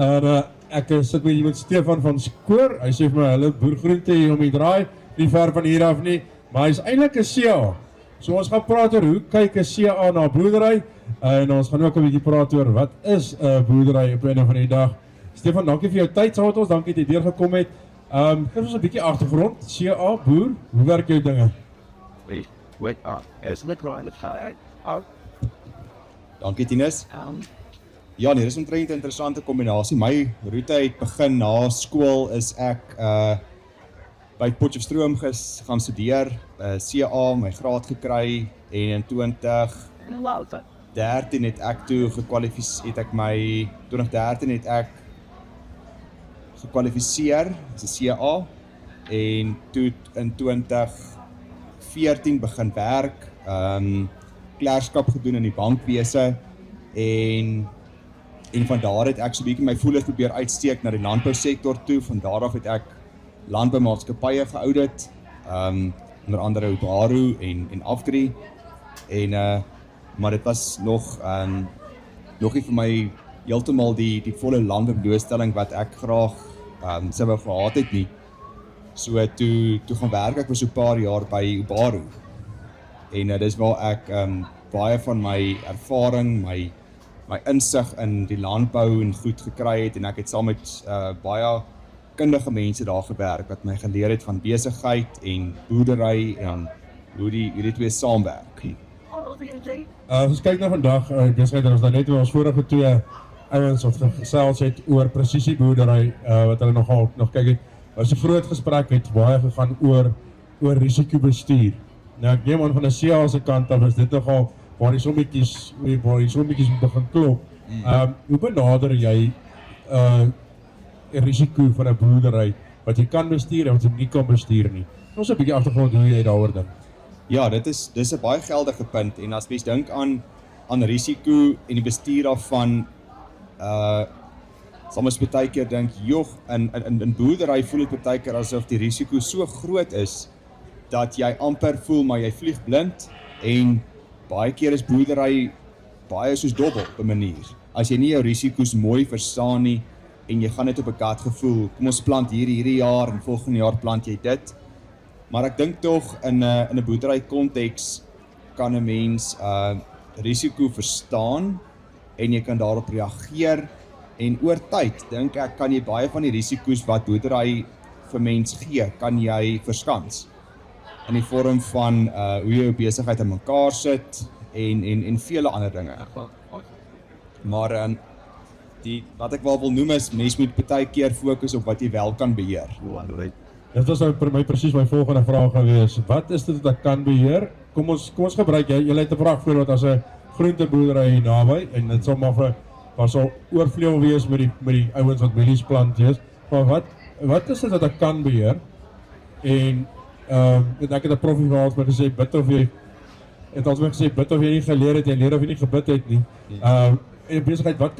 En ek sit met iemand Stefan van Skoor. Hy sê vir my, hulle boergroente hier om die draai, nie ver van hier af nie, maar hy is eintlik 'n CA. So ons gaan praat oor hoe kyk 'n CA na boerdery, en ons gaan ook 'n bietjie praat oor wat is 'n boerdery op 'n einde van die dag. Stefan, dankie vir jou tyd saam met ons, dankie dat jy deurgekom het. Geef ons 'n bietjie agtergrond, CA, boer, hoe werk jou dinge? Dankie Tinus. Ja, nee, dis omtrent 'n interessante kombinasie. My roete het begin na skool is ek by Potchefstroom gaan studeer, CA, my graad gekry en in 2013 het ek toe gekwalifiseer, 2013 het ek gekwalifiseer as 'n CA en toe in 2014 begin werk, klerskap gedoen in die bankwese en van daar het ek so 'n bietjie my voelers probeer uitsteek na die landbousektor toe. Van daar af het ek landboumaatskappye geaudit, onder andere Ubaru en Afgri maar dit was nog nie vir my heeltemal die volle landboudoelstelling wat ek graag sou wou gehad het nie. So toe gaan werk ek vir so 'n paar jaar by Ubaru en dis waar ek baie van my ervaring, my insig in die landbou en goed gekry het en ek het saam met baie kundige mense daar gewerk wat my geleer het van besigheid en boerdery en hoe die twee saamwerk. Ons kyk na vandag, besigheid en ons net oor ons vorige twee ouens wat gesels het oor presisieboerdery, wat hulle nog kyk het. Was 'n groot gesprek het baie gegaan oor risikobestuur. Nou ek neem aan van 'n CA se kant af is dit nogal waar die sommetjies begin klop. Hoe benader jy 'n risiko van 'n boerdery wat jy kan bestuur en wat jy nie kan bestuur nie? Ons 'n bietjie agtergrond hoe jy daaroor dink. Ja, dis 'n baie geldige punt en as mens dink aan risiko en die bestuur daarvan, soms baie keer dink, joh, in boerdery voel dit baie keer asof die risiko so groot is dat jy amper voel maar jy vlieg blind en baie keer is boerdery baie soos dobbel op 'n manier. As jy nie jou risiko's mooi verstaan nie en jy gaan net op 'n gut gevoel, kom ons plant hierdie jaar en volgende jaar plant jy dit. Maar ek dink tog in 'n boerdery konteks kan 'n mens risiko verstaan en jy kan daarop reageer en oor tyd dink ek kan jy baie van die risiko's wat boerdery vir mens gee, kan jy verskans. In die vorm van hoe jy jou besigheid in mekaar sit en vele ander dinge. Maar wat ek wel wil noem is, mens moet baie keer fokus op wat jy wel kan beheer. Dit was nou vir my presies my volgende vraag gewees. Wat is dit wat ek kan beheer? Kom ons gebruik, jy het 'n vraag voorbeeld as 'n groenteboerdery hier naby en dit sal maar sal oorvleuel wees met die ouens wat mielies plant is. Maar wat is dit wat ek kan beheer? En ek het 'n prof gehad wat gesê bid of jy het altyd gesê bid of jy nie geleer het, jy leer of jy nie gebid het nie. En besigheid, wat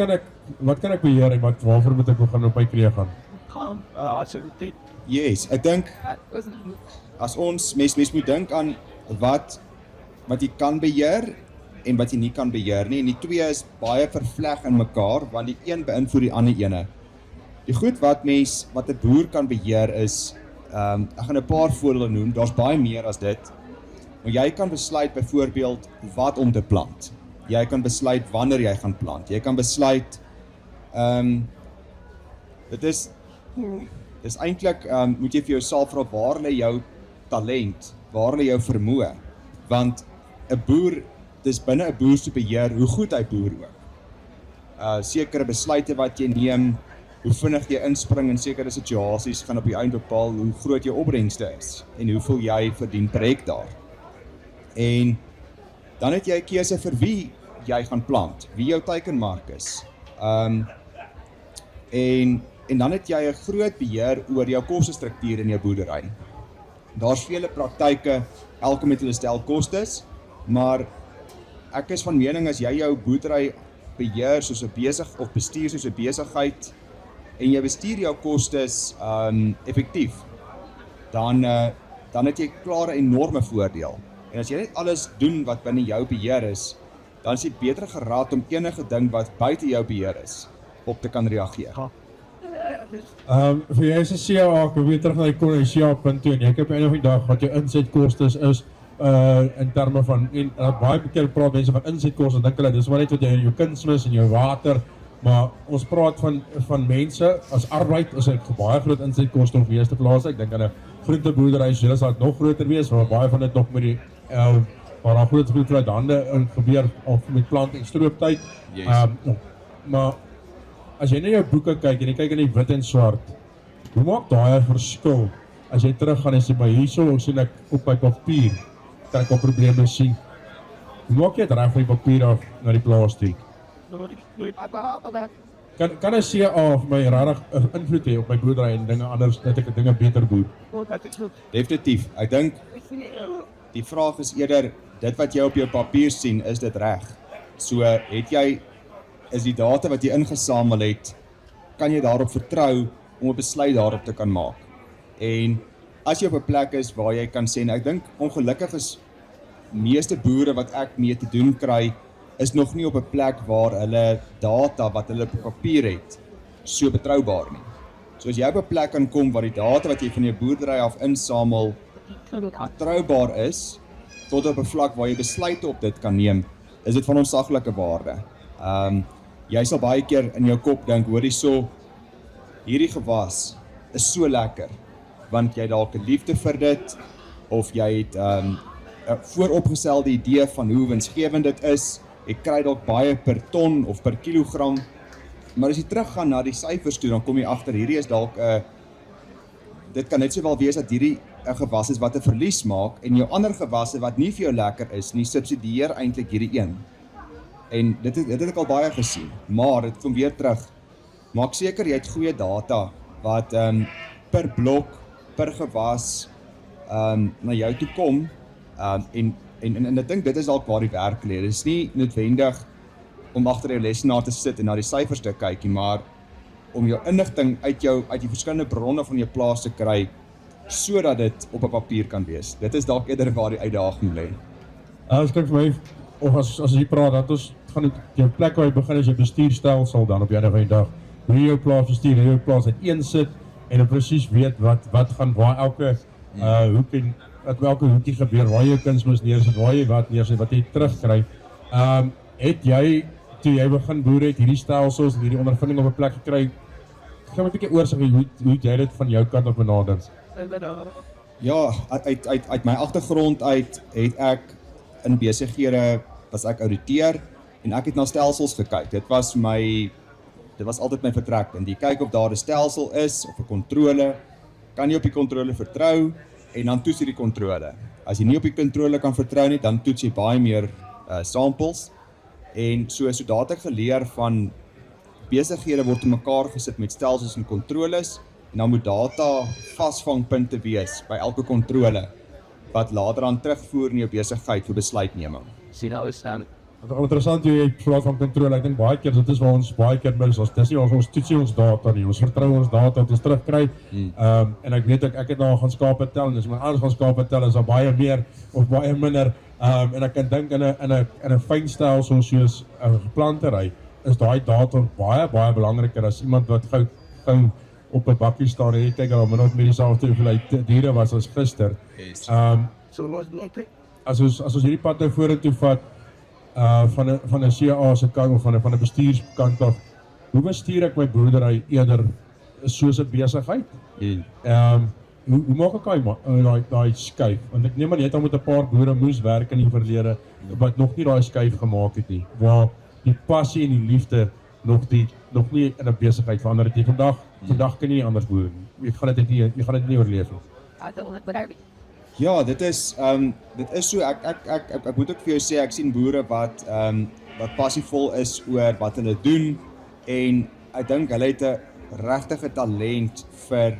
kan ek beheer en waarvoor moet ek begin op my knieë gaan? Yes, ek dink as ons mens moet dink aan wat jy kan beheer en wat jy nie kan beheer nie en die twee is baie vervleg in mekaar want die een beïnvloed die ander ene. Die goed wat 'n boer kan beheer is ek gaan 'n paar voorbeelde noem, daar's baie meer as dit. Maar jy kan besluit byvoorbeeld wat om te plant. Jy kan besluit wanneer jy gaan plant. Jy kan besluit dit is eintlik moet jy vir jouself vra waar lê jou talent, waar lê jou vermoë? Want 'n boer, dis binne 'n boer se beheer hoe goed hy boer ook. Sekere besluite wat jy neem, hoe vinnig jy inspring in sekere situasies gaan op die einde bepaal hoe groot jou opbrengste is en hoeveel jy verdien per hektaar. En dan het jy 'n keuse vir wie jy gaan plant, wie jou teikenmark is. En dan het jy 'n groot beheer oor jou kostestruktuur in jou boerdery. Daar's vele praktyke, elke met hulle stel kostes, maar ek is van mening as jy jou boerdery beheer soos 'n bestuur soos 'n besigheid en jy bestuur jou kostes effektief, dan het jy klaar 'n enorme voordeel. En as jy net alles doen wat binne jou beheer is, dan is jy beter geraad om enige ding wat buite jou beheer is op te kan reageer. Vir jy is 'n CA, ek weer terug na die CA-punt toe, en ek op 'n of die dag wat jou insetkoste is, in terme van, en baie keer praat mense van insetkoste, dink hulle, dis maar net wat jy in jou kunsmis en jou water, maar ons praat van mense, as arbeid is 'n baie groot insetkoste om wees te plaas, ek dink aan 'n groenteboerdery, so sal dit nog groter wees, maar baie van dit nog met die, waar daar groot hoeveelheid hande gebeur, of met plant en strooptyd, Yes. maar as jy na jou boeke kyk en jy kyk in die wit en swart, hoe maak daai 'n verskil as jy teruggaan en sê, maar hierso sien ek op my papier, kan ek al probleme sien. Hoe maak jy dit reg van die papier af na die plaas toe? Kan 'n CA vir my regtig 'n invloed hê op my boerdery en dinge anders, dat ek dinge beter boer? Definitief. Ek dink die vraag is eerder, dit wat jy op jou papier sien, is dit reg? So is die data wat jy ingesamel het, kan jy daarop vertrou om 'n besluit daarop te kan maak. En as jy op 'n plek is waar jy kan sê, en ek dink ongelukkig is meeste boere wat ek mee te doen kry, is nog nie op 'n plek waar hulle data wat hulle op papier het, so betroubaar nie. So as jy op 'n plek kan kom waar die data wat jy van jou boerdery af insamel betroubaar is, tot op 'n vlak waar jy besluite op dit kan neem, is dit van ontsaglike waarde. Jy sal baie keer in jou kop dink, hoor hierso, hierdie gewas is so lekker, want jy dalk 'n liefde vir dit, of jy het 'n vooropgestelde idee van hoe winsgewend dit is, jy kry dalk baie per ton of per kilogram, maar as jy teruggaan na die syfers toe, dan kom jy agter, hierdie is dalk dit kan net sowel wees dat hierdie 'n gewas is wat 'n verlies maak, en jou ander gewasse wat nie vir jou lekker is nie, subsidieer eintlik hierdie een. En dit het ek al baie gesien, maar dit kom weer terug. Maak seker jy het goeie data wat per blok, per gewas na jou toe kom, en ek dink dit is dalk waar die werk lê. Dit is nie noodwendig om agter jou lesenaar te sit en na die syfers te kyk nie, maar om jou inligting uit die verskillende bronne van jou plaas te kry, sodat dit op 'n papier kan wees. Dit is dalk eerder waar die uitdaging lê. As kyk vir my, of as jy praat, dat ons gaan jou plek waar jy begin is jou bestuurstelsel dan op die einde van die dag. Hoe jy jou plaas bestuur, hoe jy jou plaas uiteen sit en dan presies weet wat gaan waar elke hoek en welke hoekie gebeur, waar jy kunsmis neersit, waar jy wat neersit, wat jy terugkry. Het jy, toe jy begin boer het, hierdie stelsels en hierdie ondervinding op 'n plek gekry, gaan 'n bietjie oorsig hoe jy dit van jou kant af benader? Ja, uit my agtergrond uit het ek in besighede, was ek ouditeur, en ek het na stelsels gekyk. Dit was altyd my vertrekpunt. Jy kyk of daar 'n stelsel is, of 'n kontrole, kan jy op die kontrole vertrou, en dan toets jy die kontrole. As jy nie op die kontrole kan vertrou nie, dan toets jy baie meer samples, en so het ek geleer van besighede word in mekaar gesit met stelsels en kontroles, en dan moet data vasvangpunte wees by elke kontrole, wat later aan terugvoer in jou besigheid vir besluitneming. Wat interessant, jy praat van kontrole, ek dink baie keer, dit is waar ons baie keer mis, dis nie ons toetsie ons data nie, ons vertrou ons data wat ons terugkry, en ek weet ek het nou gaan skape tel, en as my anders gaan skape tel, is daar baie meer, of baie minder, en ek kan dink in 'n fyn stelsel soos 'n plantery, is daai data baie belangriker as iemand wat gou op 'n bakkie staan, en jy kyk al, maar nog met dieselfde hoeveelheid diere was as gister. Yes. As ons hierdie pad nou vorentoe vat, van 'n CA se kant of van 'n bestuurskant af, hoe bestuur ek my boerdery eerder soos 'n besigheid? Hoe maak ek daai skuif? Want ek neem aan jy het al met 'n paar boere moes werk in die verlede wat nog nie daai skuif gemaak het nie, waar die passie en die liefde nog nie in 'n besigheid verander het nie. Vandag kan jy nie anders boer nie. Jy gaan dit nie oorleef nie. Ja, dit is so, ek moet ook vir jou sê, ek sien boere wat passievol is oor wat hulle doen, en ek dink hulle het 'n regtige talent vir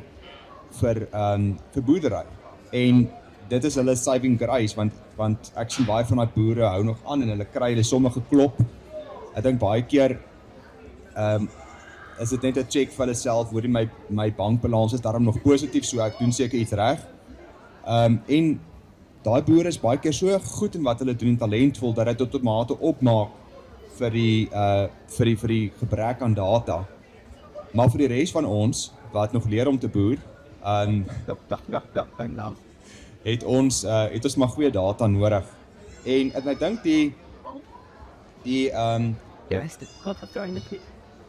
boerdery, en dit is hulle saving grace, want ek sien baie van die boere hou nog aan, en hulle kry hulle sommige klop. Ek dink baie keer is dit net 'n check vir hulle self, hoor my bankbalans is daarom nog positief, so ek doen seker iets reg. En daai boere is baie keer so goed in wat hulle doen en talentvol, dat dit tot mate opmaak vir die gebrek aan data. Maar vir die res van ons wat nog leer om te boer, het ons maar goeie data nodig. En ek dink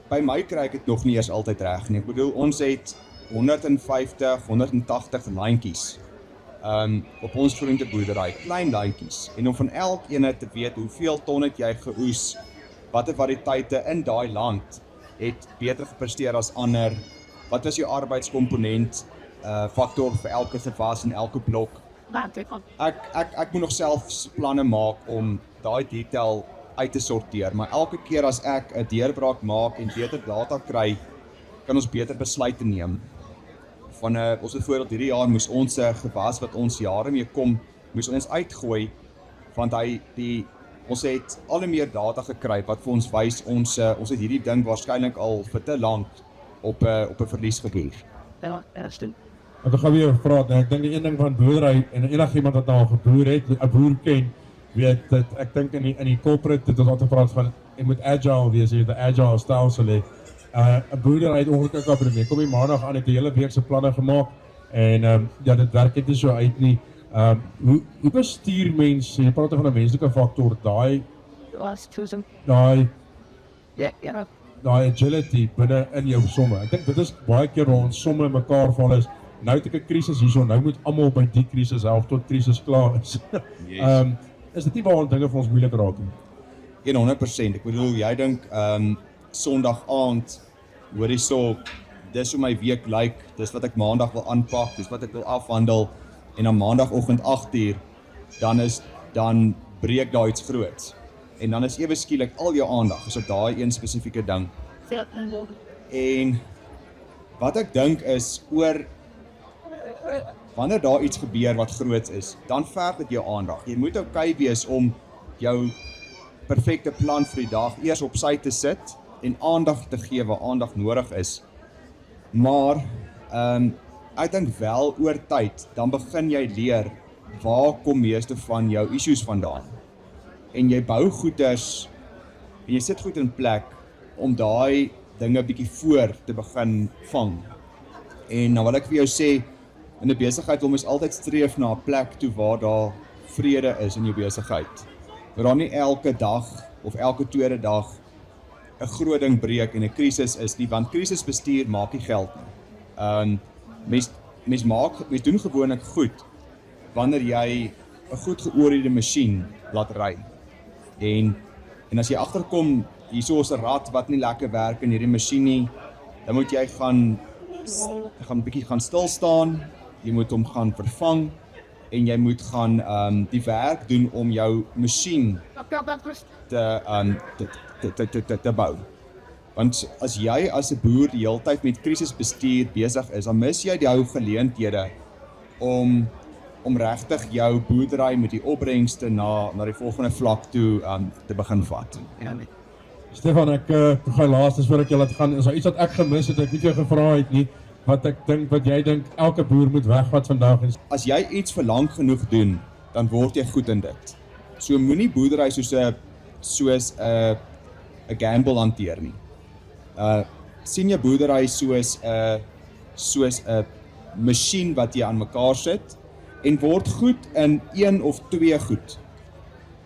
by my kry ek dit nog nie eers altyd reg nie. Ek bedoel, ons het 150, 180 lyntjies op ons groenteboerdery, klein lyntjies. En om van elkeen te weet hoeveel ton het jy geoes, watter variëteite in daai land het beter gepresteer as ander, wat is jou arbeidskomponent, faktor vir elke gewas en elke blok. Ek moet nog self planne maak om daai detail uit te sorteer, maar elke keer as ek 'n deurbraak maak en beter data kry, kan ons beter besluite neem. Ons het voorbeeld hierdie jaar moes ons gewas wat ons jare mee kom, moes ons uitgooi, want ons het al meer data gekry wat vir ons wys ons het hierdie ding waarskynlik al vir te lank op 'n verlies geboer. Ek gaan weer praat, ek dink die een ding van boerdery, en enigiemand wat nou al geboer het, 'n boer ken, weet dat ek dink in die corporate het ons altyd praat van jy moet agile wees, jy moet 'n agile stelsel hê. 'n Boerdery het ongelukkig op die kom die maandag aan het die hele week se planne gemaak en ja, dit werk net nie so uit nie. Hoe bestuur mense, jy praat van 'n menslike faktor, daai agility binne in jou somme. Ek dink dit is baie keer waar ons somme mekaar val is. Nou het ek 'n krisis hierso, nou moet almal by die krisis help tot krisis klaar is. Yes. Is dit nie waar dinge vir ons moeilik raak nie? 100%. Ek bedoel, jy dink Sondag aand, hoor hierso, dis hoe my week lyk, dis wat ek maandag wil aanpak, dis wat ek wil afhandel, en dan maandagoggend 8:00, dan breek daar iets groots. En dan is ewe skielik al jou aandag is op daai een spesifieke ding. En wat ek dink is wanneer daar iets gebeur wat groot is, dan verg dit jou aandag. Jy moet okay wees om jou perfekte plan vir die dag eers op sy te sit en aandag te gee waar aandag nodig is. Maar ek dink wel oor tyd, dan begin jy leer waar kom meeste van jou issues vandaan. En jy bou goeders en jy sit goed in plek om daai dinge bietjie voor te begin vang. En nou wil ek vir jou sê, in 'n besigheid wil mens altyd streef na 'n plek toe waar daar vrede is in jou besigheid. Waar daar nie elke dag of elke tweede dag 'n groot ding breek en 'n krisis is nie, want krisisbestuur maak nie geld nie. Mens doen gewoonlik goed wanneer jy 'n goed geoordeelde masjien laat ry. En as jy agterkom, hierso is 'n rad wat nie lekker werk in hierdie masjien nie, dan moet jy gaan bietjie gaan stil staan, jy moet hom gaan vervang en jy moet gaan die werk doen om jou masjien te bou. Want as jy as 'n boer die hele tyd met krisisbestuur besig is, dan mis jy die geleenthede om regtig jou boerdery met die opbrengste na die volgende vlak toe te begin vat. Stefan, ek gaan laastes voordat jy laat gaan, is daar iets wat ek gemis het, ek nie vir jou gevra het nie, wat jy dink elke boer moet wegvat vandag? As jy iets vir lank genoeg doen, dan word jy goed in dit. So moenie boerdery soos 'n gamble hanteer nie. Sien jy boerdery soos 'n masjien wat jy aan mekaar sit en word goed in 1 of 2 goed.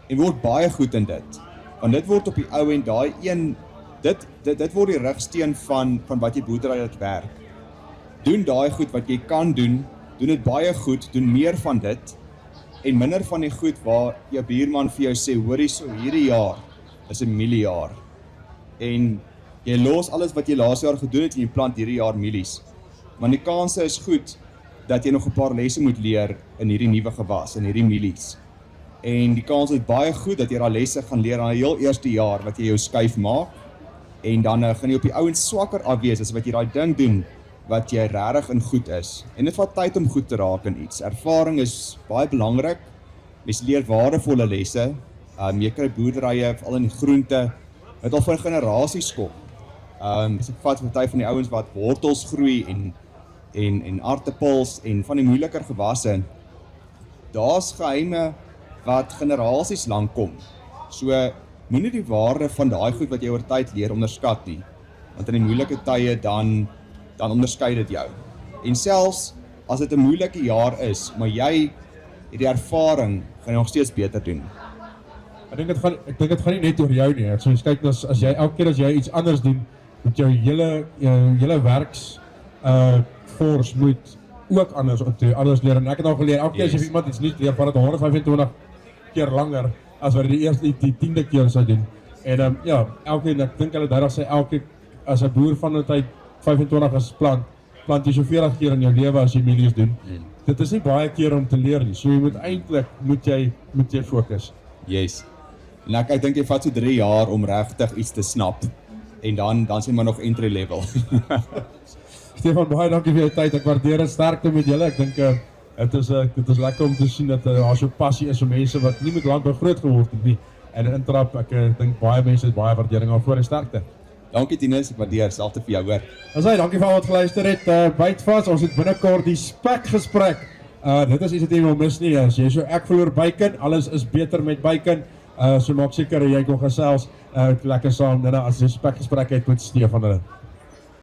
En word baie goed in dit. Want dit word op die ou en daai een, dit word die rigsteen van wat jy boerdery laat werk. Doen daai goed wat jy kan doen dit baie goed, doen meer van dit en minder van die goed waar jou buurman vir jou sê, hoorie so, hierdie jaar is 'n mieliejaar. En jy los alles wat jy laas jaar gedoen het en jy plant hierdie jaar mielies. Want die kanse is goed dat jy nog 'n paar lesse moet leer in hierdie nuwe gewas, in hierdie mielies. En die kans is baie goed dat jy daai lesse gaan leer aan die heel eerste jaar wat jy jou skuif maak. En dan gaan jy op die ouens swakker afwees as wat jy daai ding doen wat jy regtig in goed is. En dit vat tyd om goed te raak in iets. Ervaring is baie belangrik. Mens leer waardevolle lesse. Jy kry boerderye, veral in die groente, wat al van generasies kom. As ek vat party van die ouens wat wortels groei en aartappels en van die moeiliker gewasse. Daar's geheime wat generasies lank kom. So moenie die waarde van daai goed wat jy oor tyd leer onderskat nie. want in die moeilike tye dan onderskei dit jou. En selfs as dit 'n moeilike jaar is, maar jy het die ervaring, gaan jy nog steeds beter doen. Ek dink dit gaan nie net oor jou nie. So kyk as jy elke keer as jy iets anders doen, moet jou hele werks force moet ook anders leer. En ek het al geleer, elke keer as jy iemand iets nuuts leer, vat dit 125 keer langer as wat die eerste die 10de keer sou doen. En elkeen, ek dink hulle daarom sê as 'n boer van 'n tyd 25 is plant jy so 40 keer in jou lewe as jy mielies doen. Dit is nie baie keer om te leer nie. So jy moet eintlik moet jy fokus. Yes. En ek dink jy vat so 3 jaar om regtig iets te snap. En dan sien maar nog entry level. Stefan, baie dankie vir jou tyd. Ek waardeer dit sterkte met julle. Ek dink dit is lekker om te sien dat daar so passie is vir mense wat nie met landbou groot geword het nie. En intrap, ek dink baie mense het baie waardering daarvoor en sterkte. Dankie Tinus, ek waardeer selfs vir jou hoor. Dankie vir al wat geluister het. Byt vas, ons het binnekort die spekgesprek. Dit is iets wat jy wil mis nie. As jy so ek verloor Bacon, alles is beter met Bacon. So maak seker jy kon gesels lekker saam as jy spekgesprek het met Stefan hulle.